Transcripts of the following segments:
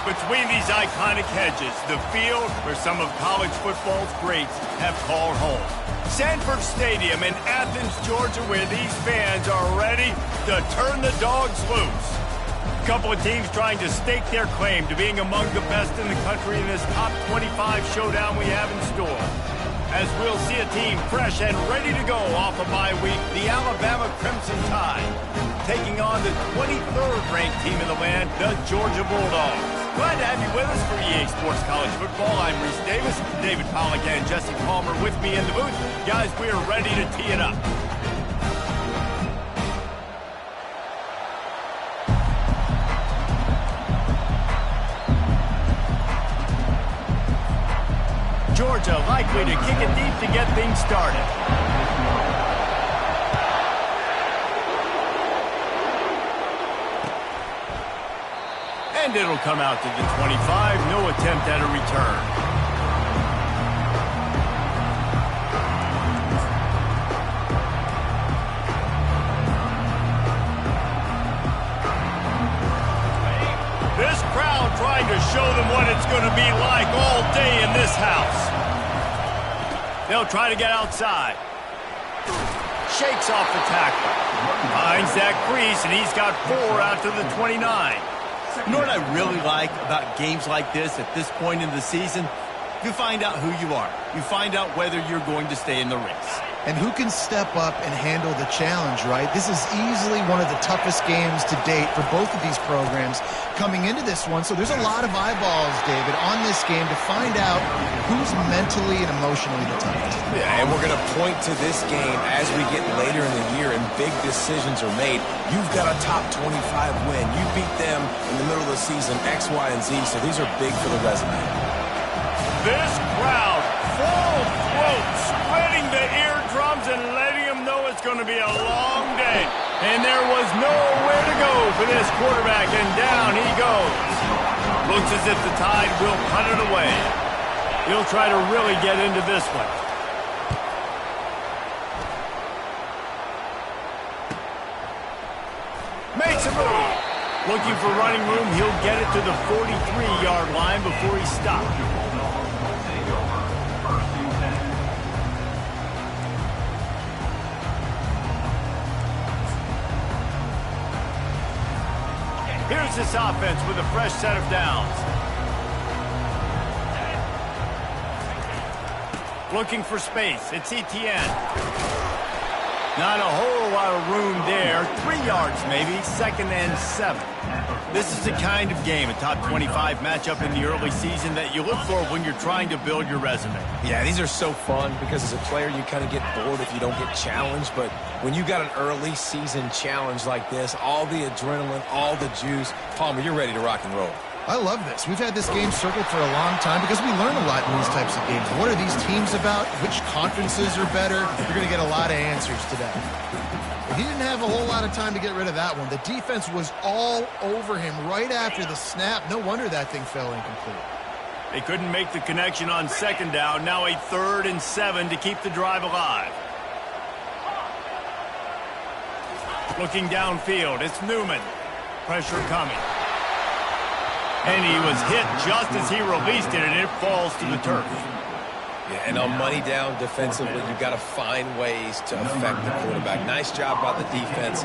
Between these iconic hedges, the field where some of college football's greats have called home. Sanford Stadium in Athens, Georgia, where these fans are ready to turn the dogs loose. A couple of teams trying to stake their claim to being among the best in the country in this top 25 showdown we have in store. As we'll see a team fresh and ready to go off a bye week, the Alabama Crimson Tide, taking on the 23rd ranked team in the land, the Georgia Bulldogs. Glad to have you with us for EA Sports College Football. I'm Reese Davis, David Pollack and Jesse Palmer with me in the booth. Guys, we are ready to tee it up. Georgia likely to kick it deep to get things started. And it'll come out to the 25. No attempt at a return. This crowd trying to show them what it's going to be like all day in this house. They'll try to get outside. Shakes off the tackle. Finds that crease, and he's got 4 out to the 29. You know what I really like about games like this at this point in the season? You find out who you are. You find out whether you're going to stay in the race. And who can step up and handle the challenge, right? This is easily one of the toughest games to date for both of these programs coming into this one. So there's a lot of eyeballs, David, on this game to find out who's mentally and emotionally the toughest. Yeah, and we're going to point to this game as we get later in the year and big decisions are made. You've got a top 25 win. You beat them in the middle of the season, X, Y, and Z, so these are big for the resume. This crowd, full throat, spreading the eardrums and letting them know it's going to be a long day. And there was nowhere to go for this quarterback, and down he goes. Looks as if the Tide will punt it away. He'll try to really get into this one. Makes a move. Looking for running room, he'll get it to the 43-yard line before he stops. Here's this offense with a fresh set of downs. Looking for space. It's ETN. Not a whole lot of room there. 3 yards maybe. 2nd and 7. This is the kind of game, a top 25 matchup in the early season that you look for when you're trying to build your resume. Yeah, these are so fun because as a player you kind of get bored if you don't get challenged. But when you got an early season challenge like this, all the adrenaline, all the juice, Palmer, you're ready to rock and roll. I love this. We've had this game circled for a long time because we learn a lot in these types of games. What are these teams about? Which conferences are better? You're going to get a lot of answers today. But he didn't have a whole lot of time to get rid of that one. The defense was all over him right after the snap. No wonder that thing fell incomplete. They couldn't make the connection on 2nd down. Now a 3rd and 7 to keep the drive alive. Looking downfield, it's Newman. Pressure coming. And he was hit just as he released it, and it falls to the turf. Yeah, and on money down defensively, you've got to find ways to affect the quarterback. Nice job by the defense,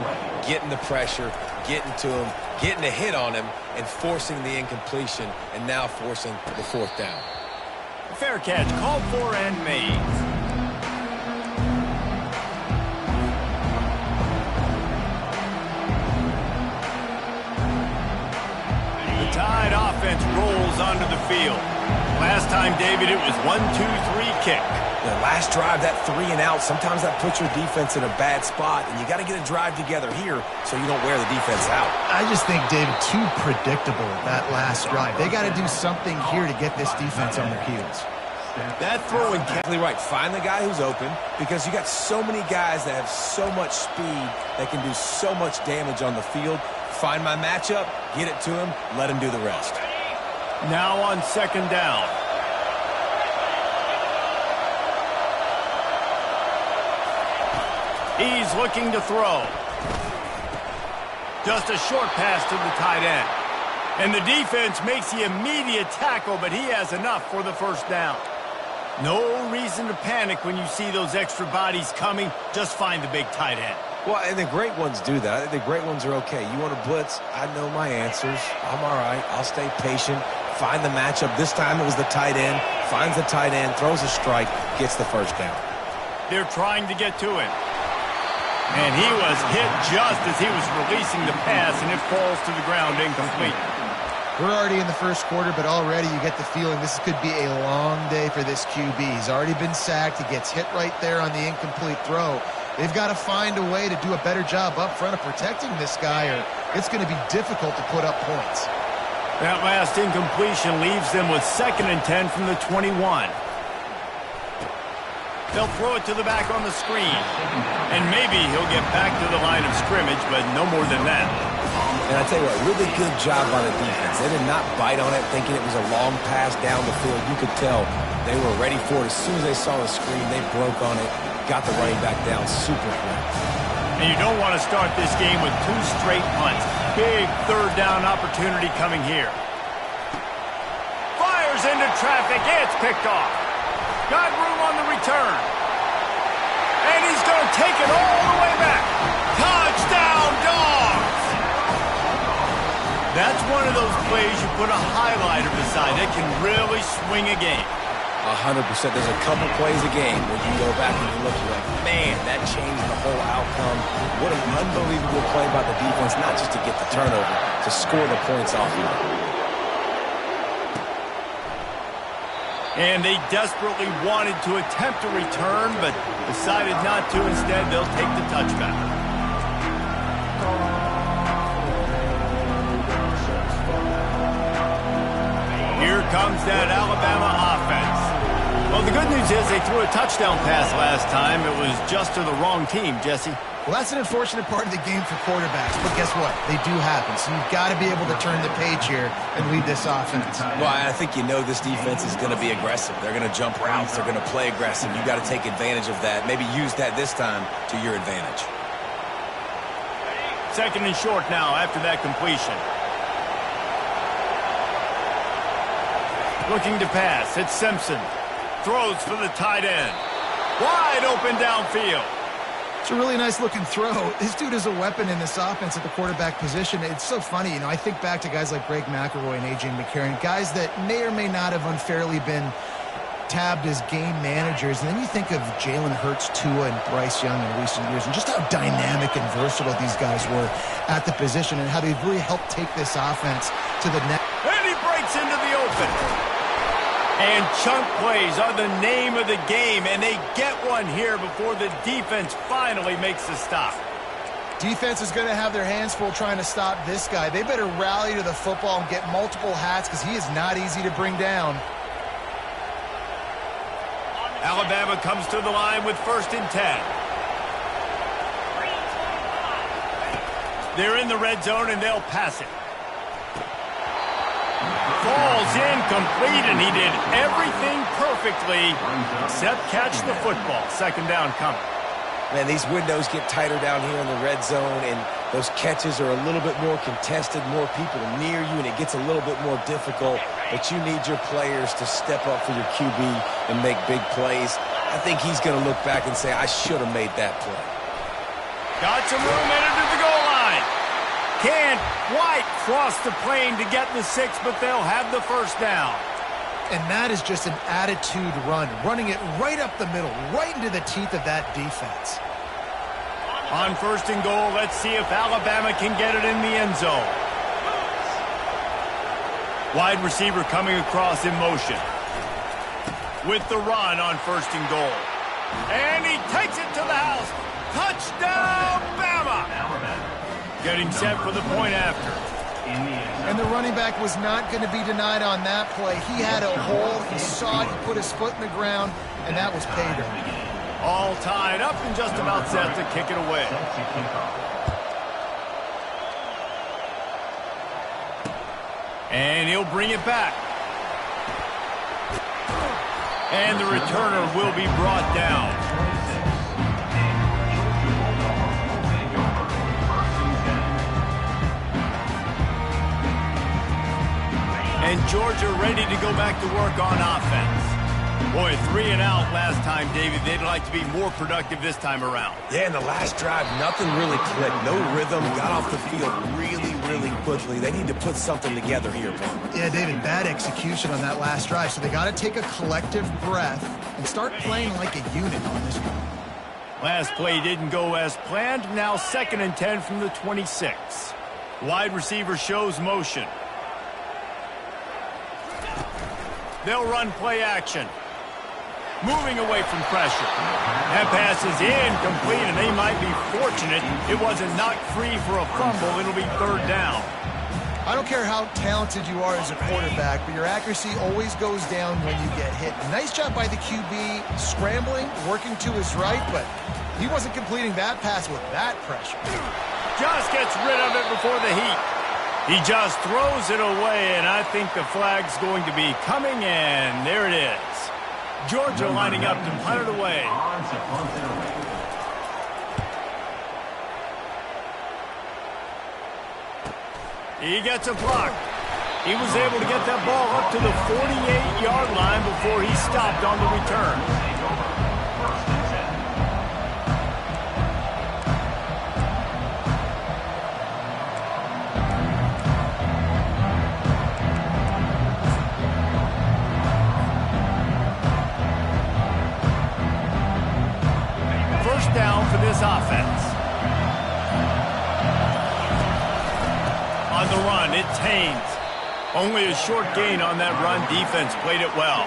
getting the pressure, getting to him, getting a hit on him, and forcing the incompletion, and now forcing the 4th down. Fair catch, called for and made. Tide offense rolls onto the field. Last time, David, it was 1-2-3 kick. The last drive, that 3 and out, sometimes that puts your defense in a bad spot, and you got to get a drive together here so you don't wear the defense out. I just think, David, too predictable, that last drive. They got to do something here to get this defense on their heels. That throw exactly right. Find the guy who's open because you got so many guys that have so much speed that can do so much damage on the field. Find my matchup, get it to him, let him do the rest. Now on 2nd down. He's looking to throw. Just a short pass to the tight end. And the defense makes the immediate tackle, but he has enough for the first down. No reason to panic when you see those extra bodies coming. Just find the big tight end. Well, and the great ones do that. I think the great ones are okay. You want to blitz? I know my answers. I'm all right. I'll stay patient. Find the matchup. This time it was the tight end. Finds the tight end, throws a strike, gets the first down. They're trying to get to him. And he was hit just as he was releasing the pass, and it falls to the ground incomplete. We're already in the first quarter, but already you get the feeling this could be a long day for this QB. He's already been sacked. He gets hit right there on the incomplete throw. They've got to find a way to do a better job up front of protecting this guy, or it's going to be difficult to put up points. That last incompletion leaves them with 2nd and 10 from the 21. They'll throw it to the back on the screen. And maybe he'll get back to the line of scrimmage, but no more than that. And I tell you what, really good job by the defense. They did not bite on it thinking it was a long pass down the field. You could tell they were ready for it. As soon as they saw the screen, they broke on it, got the running back down super quick. And you don't want to start this game with 2 straight punts. Big 3rd down opportunity coming here. Fires into traffic. It's picked off. Got room on the return. And he's going to take it all the way back. Touchdown, Dogs! That's one of those plays you put a highlighter beside. It can really swing a game. 100%. There's a couple plays a game where you go back and you look, you're like, man, that changed the whole outcome. What an unbelievable play by the defense, not just to get the turnover, to score the points off of it. And they desperately wanted to attempt a return, but decided not to. Instead, they'll take the touchback. Here comes that Alabama offense. Well, the good news is they threw a touchdown pass last time. It was just to the wrong team, Jesse. Well, that's an unfortunate part of the game for quarterbacks, but guess what? They do happen, so you've got to be able to turn the page here and lead this offense. Well, I think you know this defense is going to be aggressive. They're going to jump routes. They're going to play aggressive. You've got to take advantage of that. Maybe use that this time to your advantage. 2nd and short now after that completion. Looking to pass. It's Simpson. Throws for the tight end. Wide open downfield. It's a really nice-looking throw. This dude is a weapon in this offense at the quarterback position. It's so funny. You know, I think back to guys like Greg McElroy and A.J. McCarron, guys that may or may not have unfairly been tabbed as game managers. And then you think of Jalen Hurts, Tua, and Bryce Young in recent years, and just how dynamic and versatile these guys were at the position and how they've really helped take this offense to the next. And he breaks into the open. And chunk plays are the name of the game, and they get one here before the defense finally makes the stop. Defense is going to have their hands full trying to stop this guy. They better rally to the football and get multiple hats because he is not easy to bring down. Alabama comes to the line with 1st and 10. They're in the red zone, and they'll pass it. Falls incomplete, and he did everything perfectly except catch the football. 2nd down coming. Man, these windows get tighter down here in the red zone, and those catches are a little bit more contested, more people near you, and it gets a little bit more difficult. But you need your players to step up for your QB and make big plays. I think he's going to look back and say, I should have made that play. Got some room headed to the goal line. Can't quite cross the plane to get the 6, but they'll have the 1st down. And that is just an attitude run, running it right up the middle, right into the teeth of that defense. On 1st and goal, let's see if Alabama can get it in the end zone. Wide receiver coming across in motion. With the run on 1st and goal. And he takes it to the house. Touchdown, Bama! Getting set for the point after. And the running back was not going to be denied on that play. He had a hole. He saw it. He put his foot in the ground, and that was paydirt. All tied up and just about set to kick it away. And he'll bring it back. And the returner will be brought down. Georgia ready to go back to work on offense. Boy, 3 and out last time, David. They'd like to be more productive this time around. Yeah, in the last drive, nothing really clicked. No rhythm, got off the field really quickly. They need to put something together here, Paul. Yeah, David, bad execution on that last drive, so they got to take a collective breath and start playing like a unit on this one. Last play didn't go as planned. Now 2nd and 10 from the 26. Wide receiver shows motion. They'll run play action. Moving away from pressure. That pass is incomplete, and they might be fortunate it wasn't knocked free for a fumble. It'll be 3rd down. I don't care how talented you are as a quarterback, but your accuracy always goes down when you get hit. Nice job by the QB scrambling, working to his right, but he wasn't completing that pass with that pressure. Just gets rid of it before the heat. He just throws it away, and I think the flag's going to be coming, and there it is. Georgia lining up to punt it away. He gets a block. He was able to get that ball up to the 48-yard line before he stopped on the return. First down for this offense. On the run, it's Haynes. Only a short gain on that run. Defense played it well.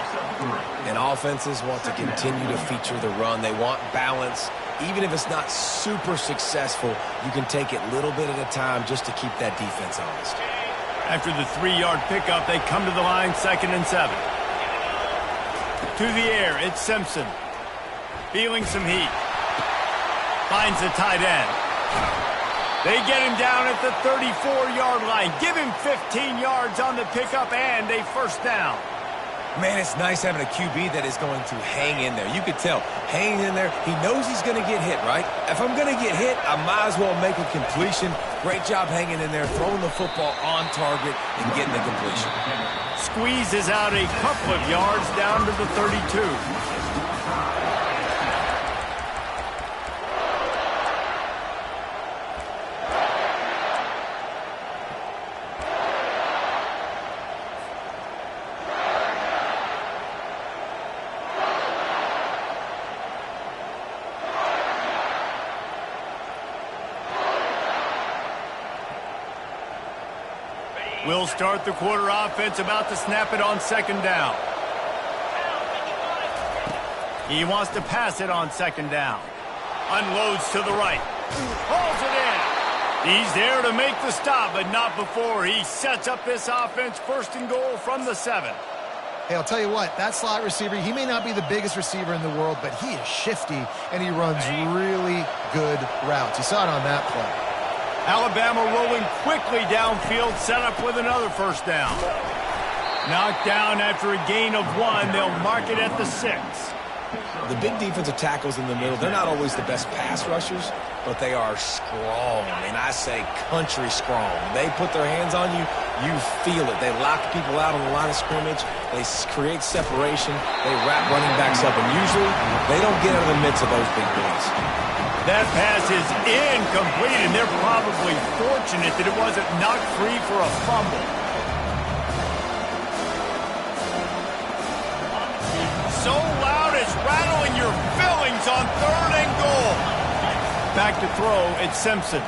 And offenses want to continue to feature the run. They want balance. Even if it's not super successful, you can take it little bit at a time just to keep that defense honest. After the 3-yard pickup, they come to the line, 2nd and 7. To the air, it's Simpson. Feeling some heat. Finds the tight end. They get him down at the 34-yard line. Give him 15 yards on the pickup and a first down. Man, it's nice having a QB that is going to hang in there. You could tell, hanging in there, he knows he's going to get hit, right? If I'm going to get hit, I might as well make a completion. Great job hanging in there, throwing the football on target and getting the completion. Squeezes out a couple of yards down to the 32. We'll start the quarter offense, about to snap it on 2nd down. He wants to pass it on 2nd down. Unloads to the right. Hauls it in. He's there to make the stop, but not before he sets up this offense 1st and goal from the 7. Hey, I'll tell you what, that slot receiver, he may not be the biggest receiver in the world, but he is shifty, and he runs really good routes. You saw it on that play. Alabama rolling quickly downfield, set up with another first down. Knocked down after a gain of 1. They'll mark it at the 6. The big defensive tackles in the middle, they're not always the best pass rushers, but they are strong, and I say country strong. They put their hands on you, you feel it. They lock people out on the line of scrimmage. They create separation. They wrap running backs up, and usually they don't get out of the midst of those big boys. That pass is incomplete, and they're probably fortunate that it wasn't knocked free for a fumble. So loud it's rattling your fillings on 3rd and goal. Back to throw, it's Simpson.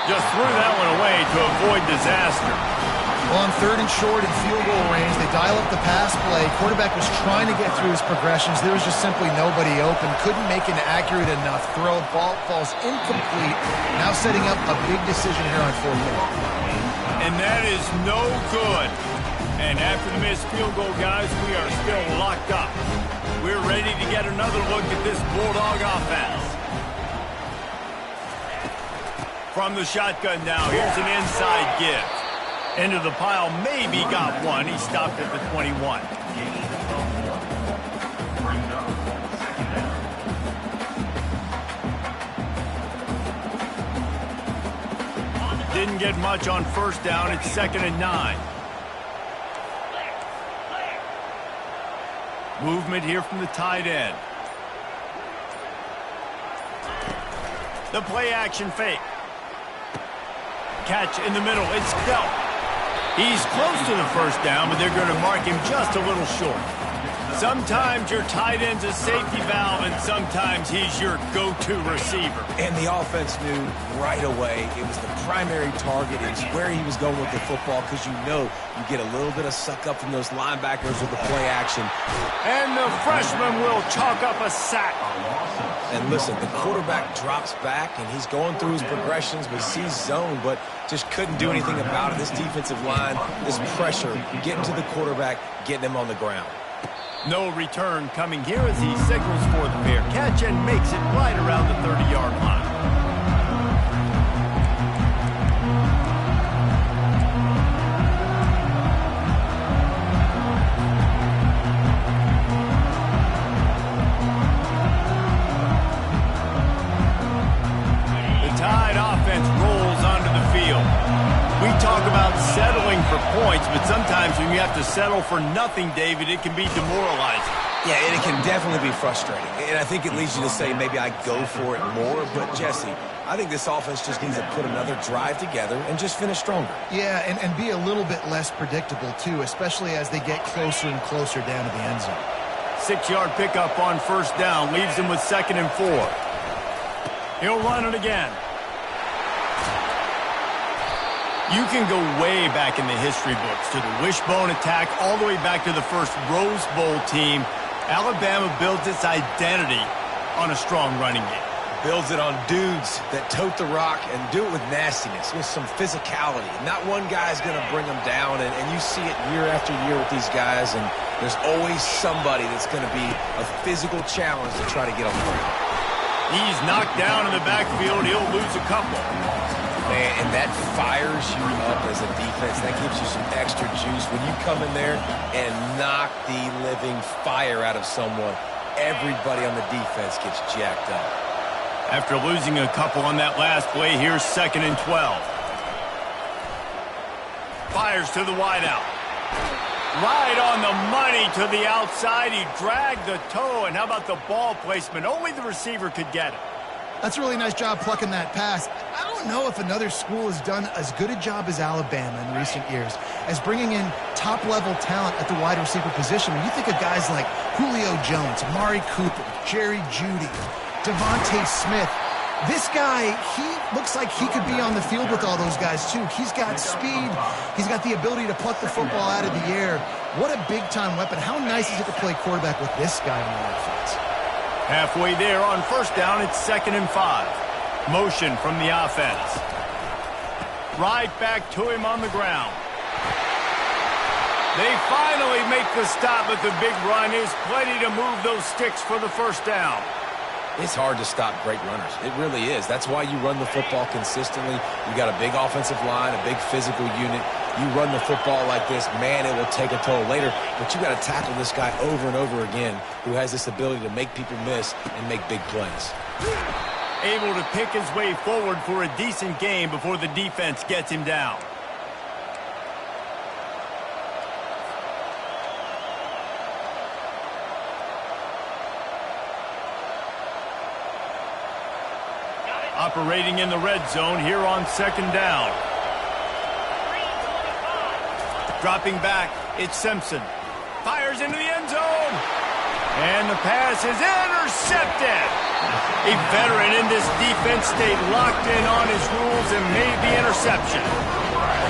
Just threw that one away to avoid disaster. On 3rd and short and field goal range, they dial up the pass play. Quarterback was trying to get through his progressions. There was just simply nobody open. Couldn't make an accurate enough throw. Ball falls incomplete. Now setting up a big decision here on 4th down. And that is no good. And after the missed field goal, guys, we are still locked up. We're ready to get another look at this Bulldog offense. From the shotgun now, here's an inside give. Into the pile, maybe got one. He stopped at the 21. Didn't didn't get much on first down. It's 2nd and 9. Movement here from the tight end. The play action fake. Catch in the middle. It's Bell. He's close to the first down, but they're going to mark him just a little short. Sometimes your tight end's a safety valve, and sometimes he's your go-to receiver. And the offense knew right away it was the primary target. It's where he was going with the football, because you know you get a little bit of suck up from those linebackers with the play action. And the freshman will chalk up a sack. And listen, the quarterback drops back, and he's going through his progressions, but sees zone, but just couldn't do anything about it. This defensive line, this pressure, getting to the quarterback, getting him on the ground. No return coming here as he signals for the fair catch and makes it right around the 30-yard line. The Tide offense rolls onto the field. We talk about settling for points, but sometimes when you have to settle for nothing, David, it can be demoralizing. Yeah, and it can definitely be frustrating. And I think it leads you to say maybe I go for it more. But, Jesse, I think this offense just needs to put another drive together and just finish stronger. Yeah, and be a little bit less predictable, too, especially as they get closer and closer down to the end zone. 6-yard pickup on first down leaves him with 2nd and 4. He'll run it again. You can go way back in the history books to the wishbone attack all the way back to the first Rose Bowl team. Alabama builds its identity on a strong running game. Builds it on dudes that tote the rock and do it with nastiness, with some physicality. Not one guy's going to bring them down, and you see it year after year with these guys, and there's always somebody that's going to be a physical challenge to try to get them home. He's knocked down in the backfield. He'll lose a couple. Man, and that fires you up as a defense. That gives you some extra juice. When you come in there and knock the living fire out of someone, everybody on the defense gets jacked up. After losing a couple on that last play, here's 2nd and 12. Fires to the wideout. Right on the money to the outside. He dragged the toe, and how about the ball placement? Only the receiver could get it. That's a really nice job plucking that pass. I don't know if another school has done as good a job as Alabama in recent years as bringing in top-level talent at the wide receiver position. When you think of guys like Julio Jones, Amari Cooper, Jerry Jeudy, Devontae Smith, this guy, he looks like he could be on the field with all those guys, too. He's got speed. He's got the ability to pluck the football out of the air. What a big-time weapon. How nice is it to play quarterback with this guy on the offense? Halfway there on first down, it's 2nd and 5. Motion from the offense. Right back to him on the ground. They finally make the stop, but the big run is plenty to move those sticks for the first down. It's hard to stop great runners. It really is. That's why you run the football consistently. You got a big offensive line, a big physical unit. You run the football like this, man, it will take a toll later. But you got to tackle this guy over and over again who has this ability to make people miss and make big plays. Able to pick his way forward for a decent game before the defense gets him down. Operating in the red zone here on 2nd down. Dropping back, it's Simpson. Fires into the end zone. And the pass is intercepted. A veteran in this defense stayed locked in on his rules and made the interception.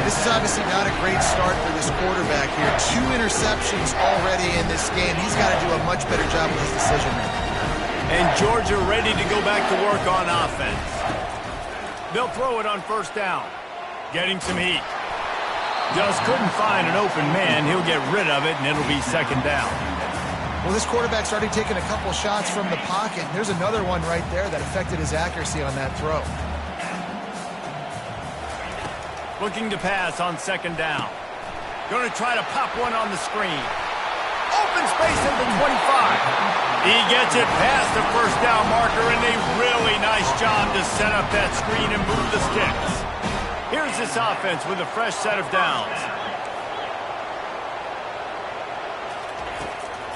This is obviously not a great start for this quarterback here. 2 interceptions already in this game. He's got to do a much better job with his decision-making. And Georgia ready to go back to work on offense. They'll throw it on first down. Getting some heat. Just couldn't find an open man. He'll get rid of it, and it'll be 2nd down. Well, this quarterback started taking a couple shots from the pocket. There's another one right there that affected his accuracy on that throw. Looking to pass on 2nd down. Going to try to pop one on the screen. Open space at the 25. He gets it past the first down marker, and a really nice job to set up that screen and move the sticks. Here's this offense with a fresh set of downs.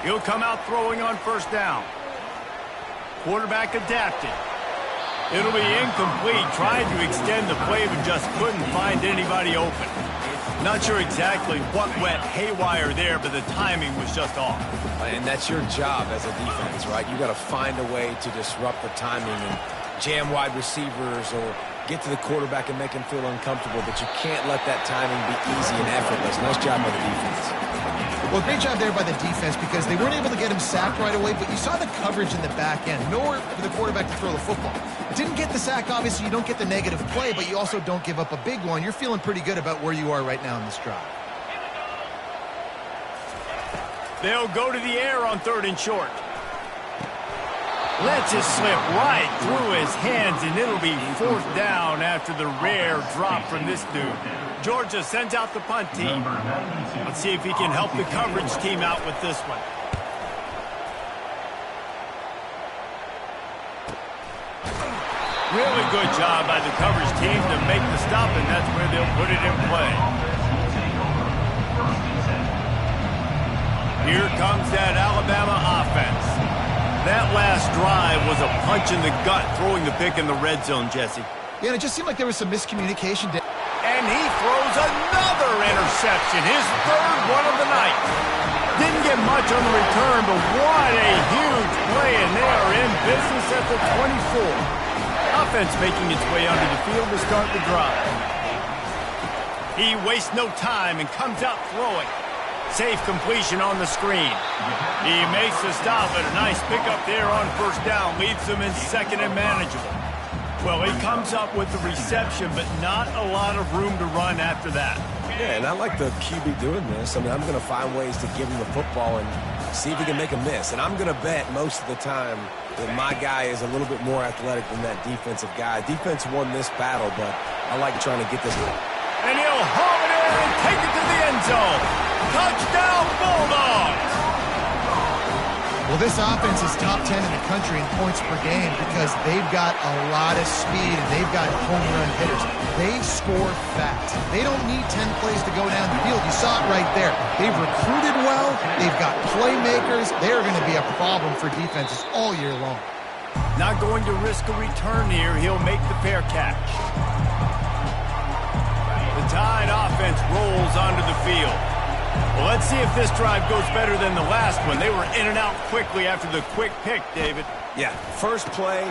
He'll come out throwing on first down. Quarterback adapted. It'll be incomplete, trying to extend the play, but just couldn't find anybody open. Not sure exactly what went haywire there, but the timing was just off. And that's your job as a defense, right? You got to find a way to disrupt the timing and jam wide receivers or get to the quarterback and make him feel uncomfortable, but you can't let that timing be easy and effortless. Nice job by the defense. Well, great job there by the defense because they weren't able to get him sacked right away, but you saw the coverage in the back end. Nowhere for the quarterback to throw the football. Didn't get the sack, obviously. You don't get the negative play, but you also don't give up a big one. You're feeling pretty good about where you are right now in this drive. They'll go to the air on 3rd and short. Lets it slip right through his hands, and it'll be 4th down after the rare drop from this dude. Georgia sends out the punt team. Let's see if he can help the coverage team out with this one. Really good job by the coverage team to make the stop, and that's where they'll put it in play. Here comes that Alabama offense. That last drive was a punch in the gut, throwing the pick in the red zone, Jesse. Yeah, and it just seemed like there was some miscommunication. And he throws another interception, his 3rd one of the night. Didn't get much on the return, but what a huge play, and they are in business at the 24. Offense making its way onto the field to start the drive. He wastes no time and comes out throwing. Safe completion on the screen. He makes the stop, but a nice pickup there on first down. Leaves them in 2nd and manageable. Well, he comes up with the reception, but not a lot of room to run after that. Yeah, and I like the QB doing this. I mean, I'm going to find ways to give him the football and see if he can make a miss. And I'm going to bet most of the time that my guy is a little bit more athletic than that defensive guy. Defense won this battle, but I like trying to get this one. And he'll haul it in and take it to the end zone. Touchdown, Bulldogs! Well, this offense is top 10 in the country in points per game because they've got a lot of speed and they've got home run hitters. They score fast. They don't need 10 plays to go down the field. You saw it right there. They've recruited well. They've got playmakers. They're going to be a problem for defenses all year long. Not going to risk a return here. He'll make the fair catch. The Tide offense rolls onto the field. Well, let's see if this drive goes better than the last one. They were in and out quickly after the quick pick, David. Yeah, first play,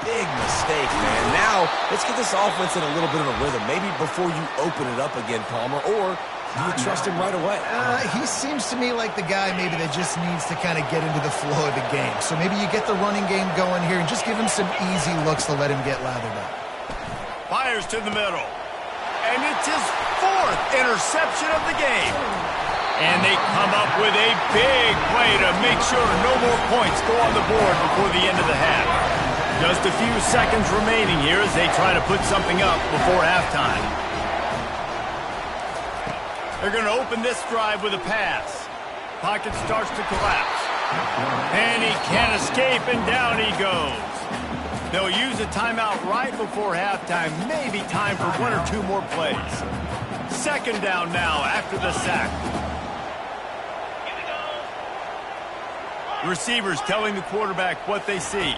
big mistake, man. Now, let's get this offense in a little bit of a rhythm. Maybe before you open it up again, Palmer, or do you trust him right away? He seems to me like the guy maybe that just needs to kind of get into the flow of the game. So maybe you get the running game going here and just give him some easy looks to let him get lathered up. Fires to the middle. And it's his 4th interception of the game. And they come up with a big play to make sure no more points go on the board before the end of the half. Just a few seconds remaining here as they try to put something up before halftime. They're going to open this drive with a pass. Pocket starts to collapse. And he can't escape, and down he goes. They'll use a timeout right before halftime. Maybe time for 1 or 2 more plays. 2nd down now after the sack. Receivers telling the quarterback what they see.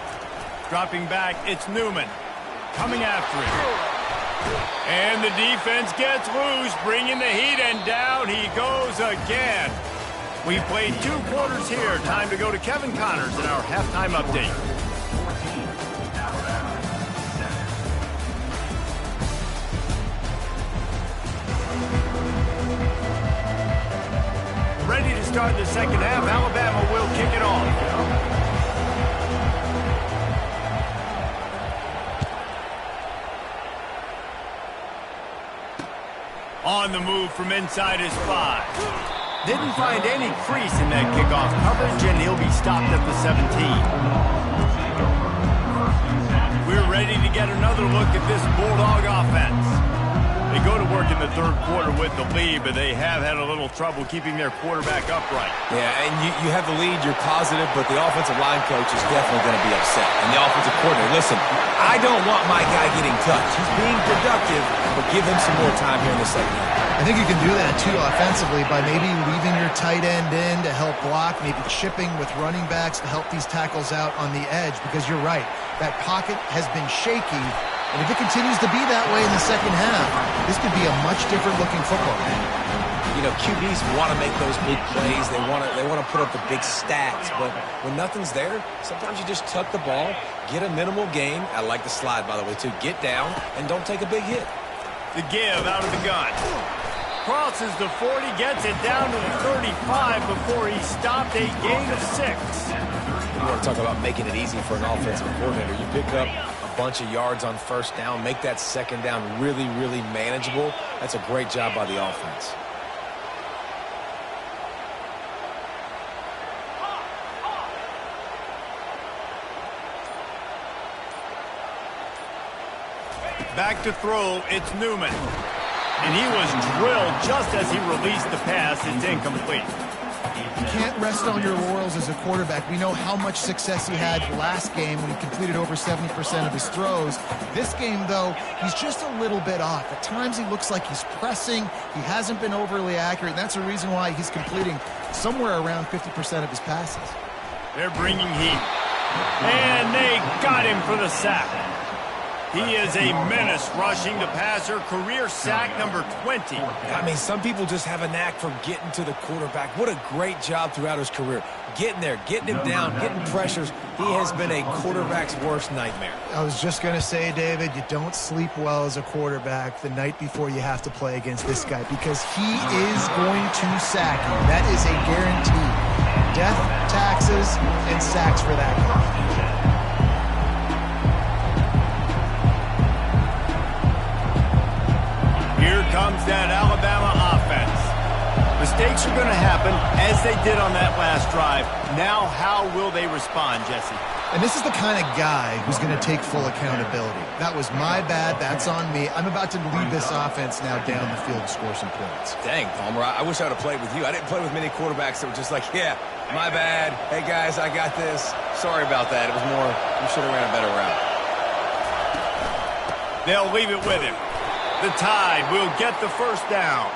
Dropping back, it's Newman. Coming after him. And the defense gets loose, bringing the heat, and down he goes again. We played 2 quarters here. Time to go to Kevin Connors in our halftime update. Ready to start the 2nd half. Alabama will kick it off. On the move from inside his 5. Didn't find any crease in that kickoff coverage, and he'll be stopped at the 17. We're ready to get another look at this Bulldog offense. They go to work in the third quarter with the lead, but they have had a little trouble keeping their quarterback upright. Yeah, and you have the lead, you're positive, but the offensive line coach is definitely going to be upset. And the offensive coordinator, listen, I don't want my guy getting touched. He's being productive, but give him some more time here in the second half. I think you can do that, too, offensively, by maybe leaving your tight end in to help block, maybe chipping with running backs to help these tackles out on the edge, because you're right. That pocket has been shaky. And if it continues to be that way in the second half, this could be a much different looking football game. You know, QBs want to make those big plays. They want to put up the big stats. But when nothing's there, sometimes you just tuck the ball, get a minimal gain. I like the slide, by the way, too. Get down and don't take a big hit. The give out of the gun. Crosses the 40, gets it down to the 35 before he stopped a gain of 6. You want to talk about making it easy for an offensive coordinator. You pick up a bunch of yards on first down, make that second down really, really manageable. That's a great job by the offense. Back to throw, it's Newman. And he was drilled just as he released the pass. It's incomplete. You can't rest on your laurels as a quarterback. We know how much success he had last game when he completed over 70% of his throws. This game, though, he's just a little bit off. At times he looks like he's pressing. He hasn't been overly accurate, and that's a reason why he's completing somewhere around 50% of his passes. They're bringing heat. And they got him for the sack. He is a menace rushing the passer. Career sack number 20. I mean, some people just have a knack for getting to the quarterback. What a great job throughout his career. Getting there, getting him down, getting pressures. He has been a quarterback's worst nightmare. I was just going to say, David, you don't sleep well as a quarterback the night before you have to play against this guy, because he is going to sack you. That is a guarantee. Death, taxes, and sacks for that guy. Here comes that Alabama offense. Mistakes are going to happen, as they did on that last drive. Now, how will they respond, Jesse? And this is the kind of guy who's going to take full accountability. That was my bad. That's on me. I'm about to lead this offense now down the field and score some points. Dang, Palmer, I wish I would have played with you. I didn't play with many quarterbacks that were just like, yeah, my bad. Hey, guys, I got this. Sorry about that. It was more, you should have ran a better route. They'll leave it with him. The Tide will get the first down.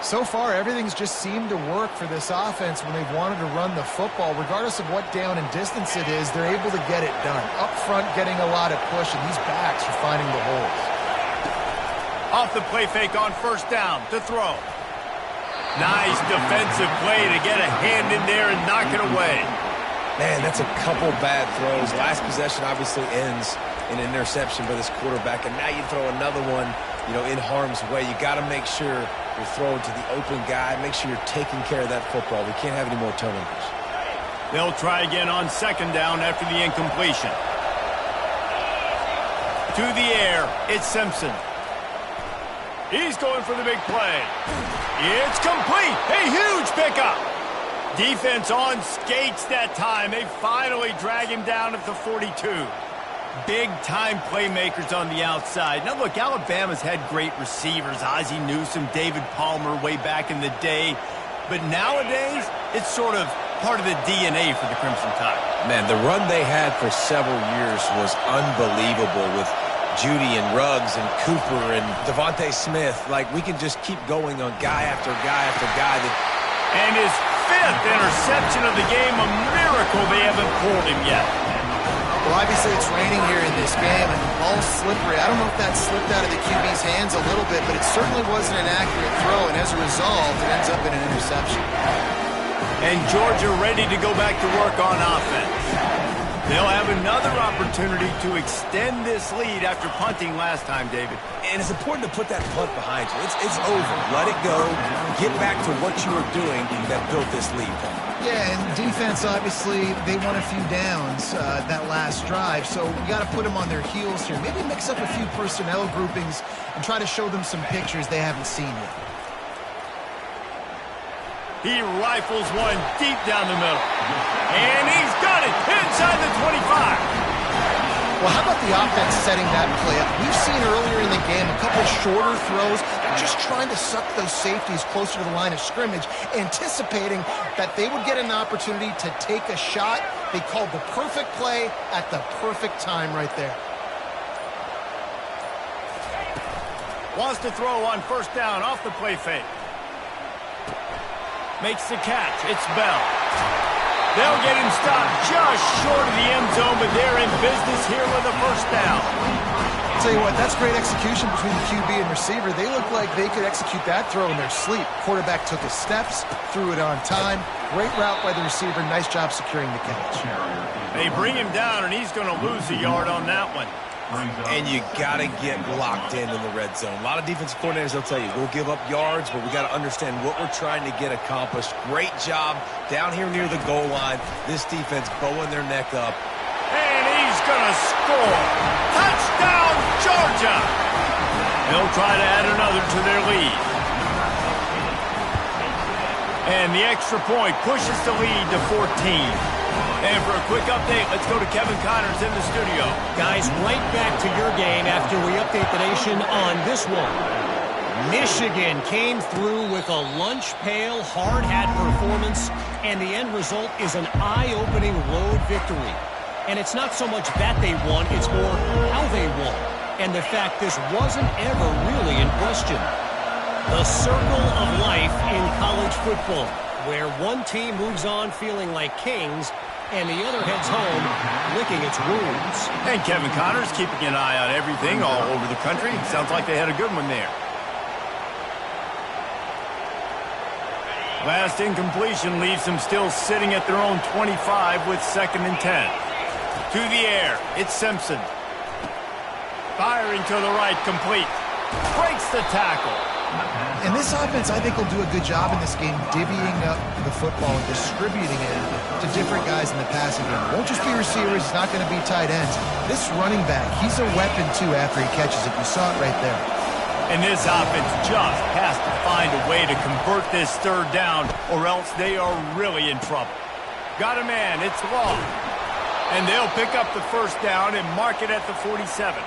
So far, everything's just seemed to work for this offense when they've wanted to run the football. Regardless of what down and distance it is, they're able to get it done. Up front, getting a lot of push, and these backs are finding the holes. Off the play fake on first down to throw. Nice defensive play to get a hand in there and knock it away. Man, that's a couple bad throws. Last possession obviously ends in an interception by this quarterback, and now you throw another one, you know, in harm's way. You got to make sure you're throwing to the open guy. Make sure you're taking care of that football. We can't have any more turnovers. They'll try again on second down after the incompletion. To the air, it's Simpson. He's going for the big play. It's complete. A huge pickup. Defense on skates that time. They finally drag him down at the 42. Big-time playmakers on the outside. Now, look, Alabama's had great receivers. Ozzie Newsome, David Palmer way back in the day. But nowadays, it's sort of part of the DNA for the Crimson Tide. Man, the run they had for several years was unbelievable with Judy and Ruggs and Cooper and Devontae Smith. Like, we can just keep going on guy after guy after guy. And his 5th interception of the game, a miracle they haven't pulled him yet. Well, obviously it's raining here in this game, and the ball's slippery. I don't know if that slipped out of the QB's hands a little bit, but it certainly wasn't an accurate throw, and as a result, it ends up in an interception. And Georgia ready to go back to work on offense. They'll have another opportunity to extend this lead after punting last time, David. And it's important to put that punt behind you. It's over. Let it go. Get back to what you were doing that built this lead. Yeah, and defense, obviously, they won a few downs that last drive, so we got to put them on their heels here. Maybe mix up a few personnel groupings and try to show them some pictures they haven't seen yet. He rifles one deep down the middle. And he's got it inside the 25. Well, how about the offense setting that play up? We've seen earlier in the game a couple shorter throws. They're just trying to suck those safeties closer to the line of scrimmage, anticipating that they would get an opportunity to take a shot. They called the perfect play at the perfect time right there. Wants to throw on first down off the play fake. Makes the catch. It's Bell. They'll get him stopped just short of the end zone, but they're in business here with a first down. I'll tell you what, that's great execution between the QB and receiver. They look like they could execute that throw in their sleep. Quarterback took his steps, threw it on time. Great route by the receiver. Nice job securing the catch. They bring him down, and he's going to lose a yard on that one. And you got to get locked in the red zone. A lot of defensive coordinators, they'll tell you, we'll give up yards, but we got to understand what we're trying to get accomplished. Great job down here near the goal line. This defense bowing their neck up. And he's going to score. Touchdown, Georgia! They'll try to add another to their lead. And the extra point pushes the lead to 14. And for a quick update, let's go to Kevin Connors in the studio. Guys, right back to your game after we update the nation on this one. Michigan came through with a lunch pail, hard hat performance, and the end result is an eye-opening road victory. And it's not so much that they won, it's more how they won. And the fact this wasn't ever really in question. The circle of life in college football, where one team moves on feeling like kings, and the other heads home licking its wounds. And Kevin Connors keeping an eye on everything all over the country. Sounds like they had a good one there. Last incompletion leaves them still sitting at their own 25 with 2nd and 10. To the air, it's Simpson. Firing to the right, complete. Breaks the tackle. And this offense, I think, will do a good job in this game divvying up the football and distributing it to different guys in the passing game. It won't just be receivers. It's not going to be tight ends. This running back, he's a weapon, too, after he catches it. You saw it right there. And this offense just has to find a way to convert this third down, or else they are really in trouble. Got a man. It's Long. And they'll pick up the first down and mark it at the 47.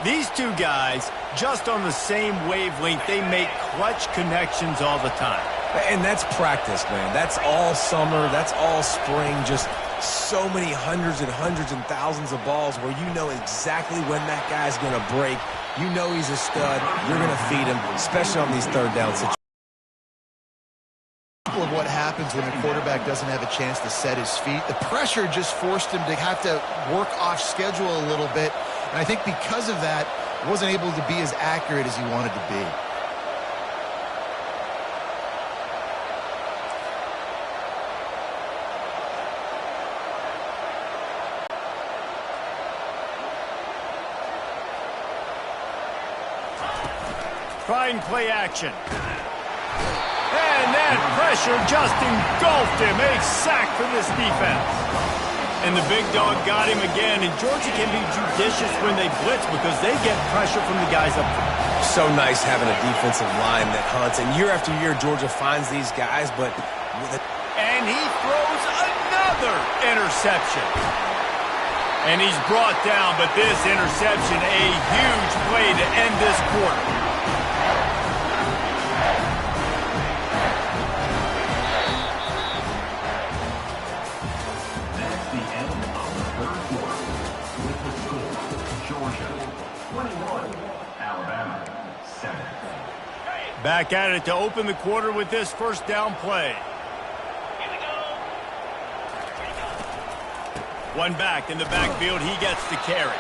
These two guys, just on the same wavelength, they make clutch connections all the time. And that's practice, man. That's all summer. That's all spring. Just so many hundreds and thousands of balls where you know exactly when that guy's going to break. You know he's a stud. You're going to feed him, especially on these third down situations. Of what happens when the quarterback doesn't have a chance to set his feet. The pressure just forced him to have to work off schedule a little bit. And I think because of that, he wasn't able to be as accurate as he wanted to be. Trying play action. And that pressure just engulfed him. A sack for this defense. And the big dog got him again. And Georgia can be judicious when they blitz because they get pressure from the guys up front. So nice having a defensive line that hunts. And year after year, Georgia finds these guys, but and he throws another interception. And he's brought down, but this interception, a huge play to end this quarter. Back at it to open the quarter with this first down play. One back in the backfield. He gets the carry.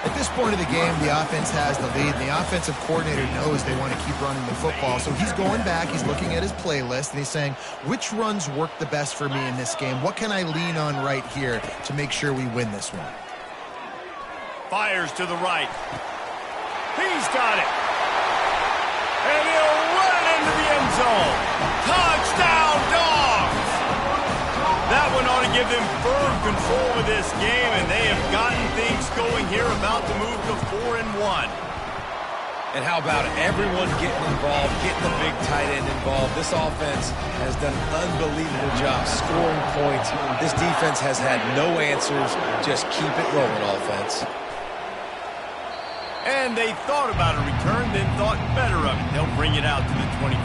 At this point of the game, the offense has the lead. The offensive coordinator knows they want to keep running the football. So he's going back. He's looking at his playlist, and he's saying, which runs work the best for me in this game? What can I lean on right here to make sure we win this one? Fires to the right. He's got it. And he'll run it into the end zone. Touchdown, Dogs! That one ought to give them firm control of this game, and they have gotten things going here, about to move to 4-1. And how about everyone getting involved, getting the big tight end involved? This offense has done an unbelievable job scoring points. This defense has had no answers. Just keep it rolling, offense. And they thought about a return, then thought better of it. They'll bring it out to the 25.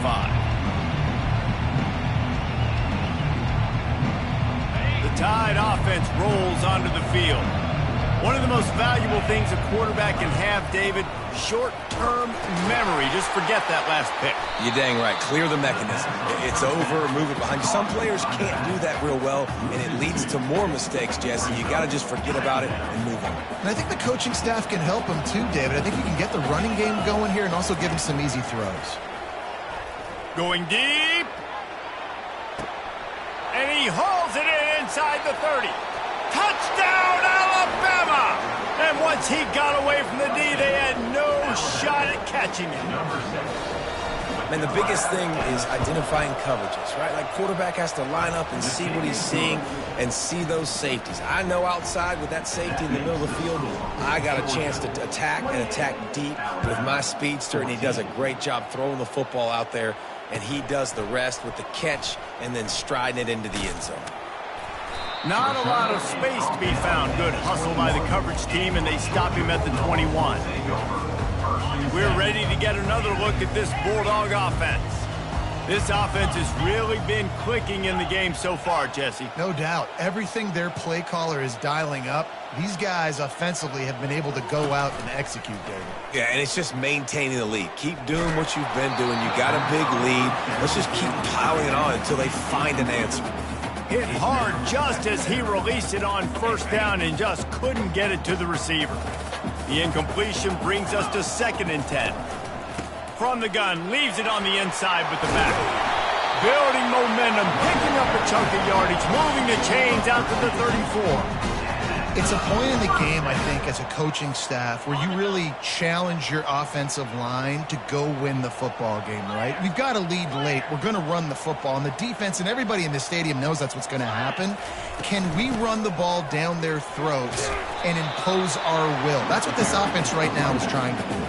The Tide offense rolls onto the field. One of the most valuable things a quarterback can have, David, short-term memory. Just forget that last pick. You're dang right. Clear the mechanism. It's over, move it behind you. Some players can't do that real well, and it leads to more mistakes, Jesse. You got to just forget about it and move on. And I think the coaching staff can help him too, David. I think you can get the running game going here and also give him some easy throws. Going deep. And he hauls it in inside the 30. Touchdown, Alabama! And once he got away from the D, they had no shot at catching him. Man, the biggest thing is identifying coverages, right? Like, quarterback has to line up and see what he's seeing and see those safeties. I know outside with that safety in the middle of the field, I got a chance to attack and attack deep with my speedster, and he does a great job throwing the football out there, and he does the rest with the catch and then striding it into the end zone. Not a lot of space to be found. Good hustle by the coverage team, and they stop him at the 21. We're ready to get another look at this Bulldog offense. This offense has really been clicking in the game so far, Jesse. No doubt. Everything their play caller is dialing up, these guys offensively have been able to go out and execute, David. Yeah, and it's just maintaining the lead. Keep doing what you've been doing. You got a big lead. Let's just keep piling it on until they find an answer. Hit hard just as he released it on first down and just couldn't get it to the receiver. The incompletion brings us to 2nd and 10. From the gun, leaves it on the inside with the back. Building momentum, picking up a chunk of yardage, moving the chains out to the 34. It's a point in the game, I think, as a coaching staff where you really challenge your offensive line to go win the football game, right? We've got to lead late. We're going to run the football. And the defense and everybody in the stadium knows that's what's going to happen. Can we run the ball down their throats and impose our will? That's what this offense right now is trying to do.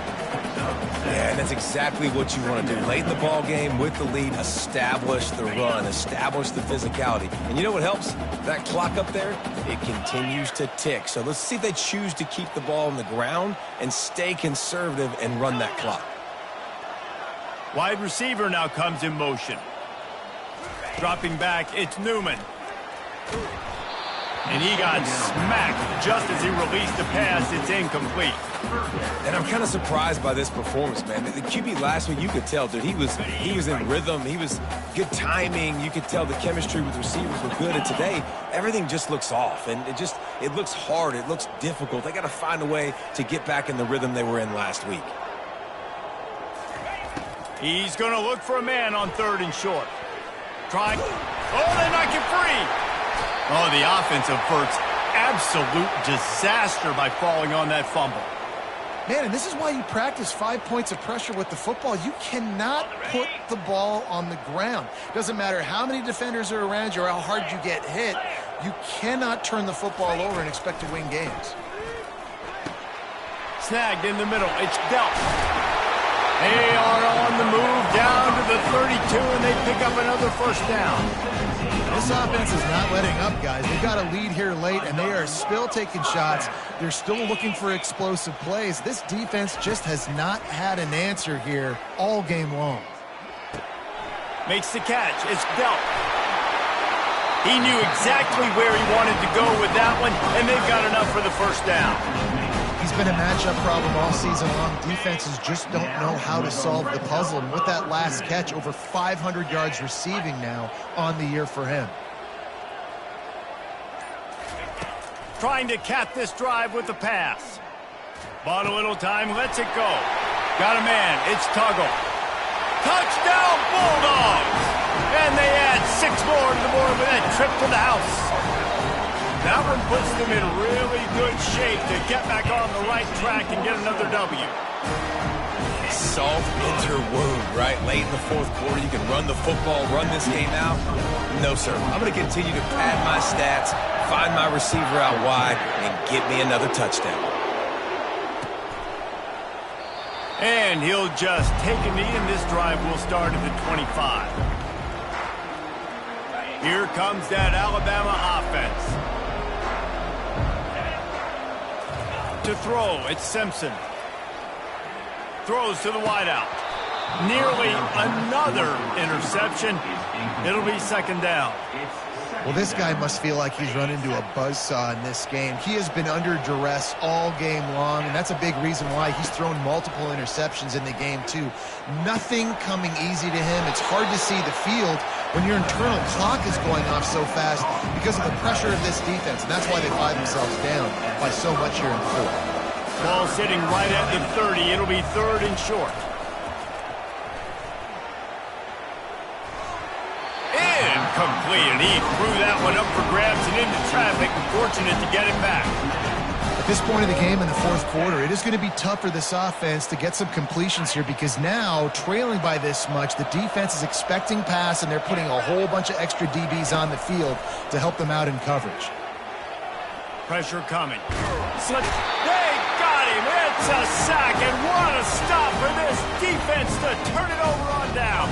Yeah, and that's exactly what you want to do. Late in the ball game with the lead, establish the run, establish the physicality. And you know what helps? That clock up there, it continues to tick. So let's see if they choose to keep the ball on the ground and stay conservative and run that clock. Wide receiver now comes in motion. Dropping back, it's Newman. And he got smacked just as he released the pass. It's incomplete. And I'm kind of surprised by this performance, man. The QB last week, you could tell, dude, he was in rhythm. He was good timing. You could tell the chemistry with receivers were good. And today, everything just looks off. And it looks hard. It looks difficult. They got to find a way to get back in the rhythm they were in last week. He's going to look for a man on 3rd and short. Trying. Oh, they knock him free. Oh, the offense averts absolute disaster by falling on that fumble. Man, and this is why you practice 5 points of pressure with the football. You cannot put the ball on the ground. Doesn't matter how many defenders are around you or how hard you get hit. You cannot turn the football over and expect to win games. Snagged in the middle. It's dealt. They are on the move down to the 32, and they pick up another 1st down. This offense is not letting up, guys. They've got a lead here late, and they are still taking shots. They're still looking for explosive plays. This defense just has not had an answer here all game long. Makes the catch. It's dealt. He knew exactly where he wanted to go with that one, and they've got enough for the 1st down. He's been a matchup problem all season long. Defenses just don't know how to solve the puzzle. And with that last catch, over 500 yards receiving now on the year for him. Trying to cap this drive with the pass. Bought a little time, lets it go. Got a man, it's Tuggle. Touchdown Bulldogs! And they add 6 more to the board with that trip to the house. That one puts them in really good shape to get back on the right track and get another W. Salt into wound, right? Late in the 4th quarter, you can run the football, run this game out. No, sir. I'm going to continue to pad my stats, find my receiver out wide, and get me another touchdown. And he'll just take a knee, and this drive will start at the 25. Here comes that Alabama offense. To throw, it's Simpson. Throws to the wideout. Nearly another interception. It'll be second down. Well, this guy must feel like he's run into a buzzsaw in this game. He has been under duress all game long, and that's a big reason why he's thrown multiple interceptions in the game, too. Nothing coming easy to him. It's hard to see the field when your internal clock is going off so fast because of the pressure of this defense, and that's why they find themselves down by so much here in fourth. Ball sitting right at the 30. It'll be third and short. Incomplete, and he threw that one up for grabs and into traffic. Fortunate to get it back. At this point of the game in the fourth quarter, it is going to be tough for this offense to get some completions here because now, trailing by this much, the defense is expecting pass, and they're putting a whole bunch of extra DBs on the field to help them out in coverage. Pressure coming. Slip. They got him. It's a sack, and what a stop for this defense to turn it over on down.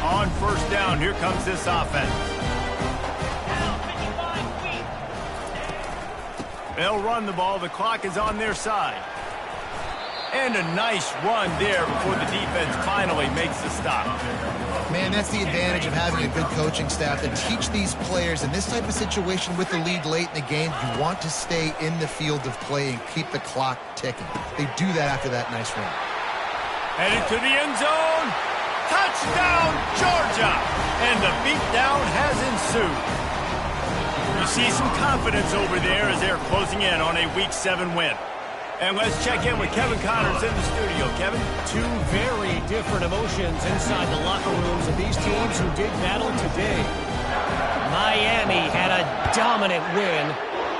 On first down, here comes this offense. They'll run the ball. The clock is on their side. And a nice run there before the defense finally makes the stop. Man, that's the advantage of having a good coaching staff that teach these players in this type of situation with the lead late in the game. You want to stay in the field of play and keep the clock ticking. They do that after that nice run. Headed to the end zone. Touchdown, Georgia! And the beatdown has ensued. You see some confidence over there as they're closing in on a Week 7 win. And let's check in with Kevin Connors in the studio. Kevin? Two very different emotions inside the locker rooms of these teams who did battle today. Miami had a dominant win,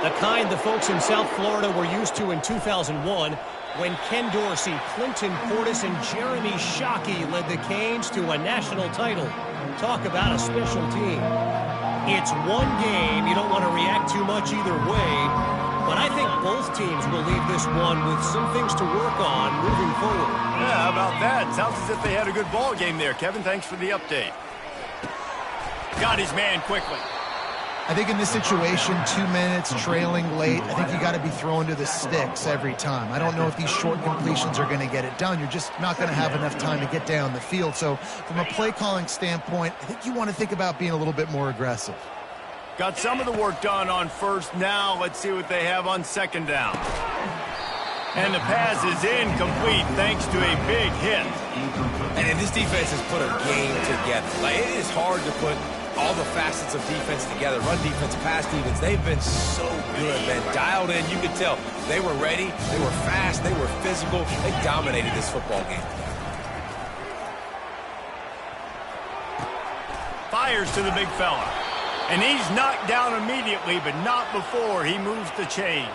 the kind the folks in South Florida were used to in 2001, when Ken Dorsey, Clinton Portis, and Jeremy Shockey led the Canes to a national title. Talk about a special team. It's one game. You don't want to react too much either way, but I think both teams will leave this one with some things to work on moving forward. Yeah, how about that? Sounds as if they had a good ball game there. Kevin, thanks for the update. Got his man quickly. I think in this situation, 2 minutes, trailing late, I think you got to be throwing to the sticks every time. I don't know if these short completions are going to get it done. You're just not going to have enough time to get down the field. So from a play calling standpoint, I think you want to think about being a little bit more aggressive. Got some of the work done on first. Now let's see what they have on second down. And the pass is incomplete thanks to a big hit. And this defense has put a game together. Like, it is hard to put all the facets of defense together. Run defense, pass defense. They've been so good, man. Dialed in. You could tell they were ready. They were fast. They were physical. They dominated this football game. Fires to the big fella. And he's knocked down immediately, but not before he moves the chains.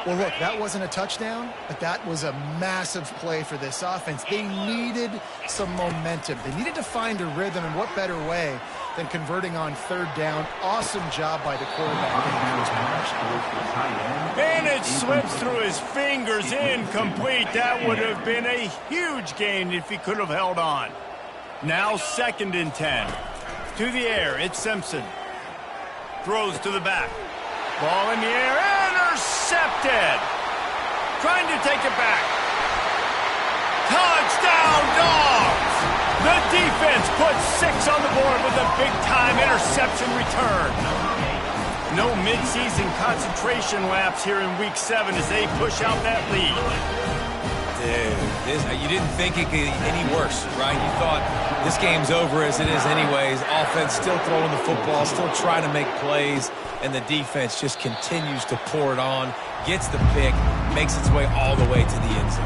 Well, look, that wasn't a touchdown, but that was a massive play for this offense. They needed some momentum. They needed to find a rhythm, and what better way than converting on third down. Awesome job by the quarterback. And it slips through his fingers, incomplete. That would have been a huge gain if he could have held on. Now 2nd and 10. To the air, it's Simpson. Throws to the back. Ball in the air, intercepted. Trying to take it back. Touchdown, Dogs! The defense puts 6 on the board with a big-time interception return. No midseason concentration lapse here in Week 7 as they push out that lead. Dude, you didn't think it could get any worse, right? You thought this game's over as it is anyways. Offense still throwing the football, still trying to make plays, and the defense just continues to pour it on, gets the pick, makes its way all the way to the end zone.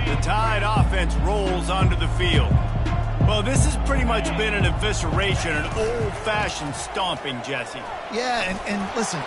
The Tide offense rolls onto the field. Well, this has pretty much been an evisceration, an old-fashioned stomping, Jesse. Yeah, and listen,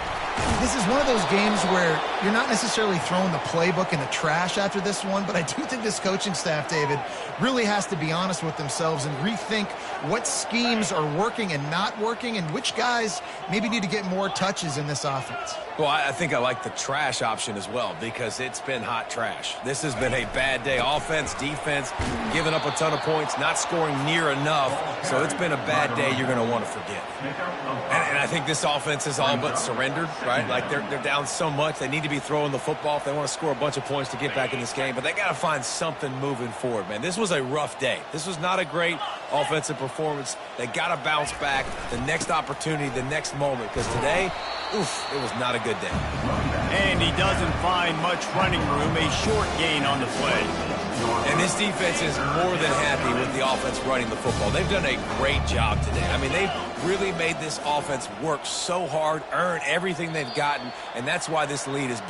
this is one of those games where you're not necessarily throwing the playbook in the trash after this one, but I do think this coaching staff, David, really has to be honest with themselves and rethink what schemes are working and not working and which guys maybe need to get more touches in this offense. Well, I think I like the trash option as well because it's been hot trash. This has been a bad day. Offense, defense, giving up a ton of points, not scoring near enough. So it's been a bad day you're going to want to forget. And I think this offense is all but surrendered, right? Like they're down so much. They need to be throwing the football if they want to score a bunch of points to get back in this game. But they got to find something moving forward, man. This was a rough day. This was not a great offensive performance. They got to bounce back the next opportunity, the next moment. Because today, oof, it was not a good day. And he doesn't find much running room, a short gain on the play. And this defense is more than happy with the offense running the football. They've done a great job today. I mean, they've really made this offense work so hard, earn everything they've gotten, and that's why this lead is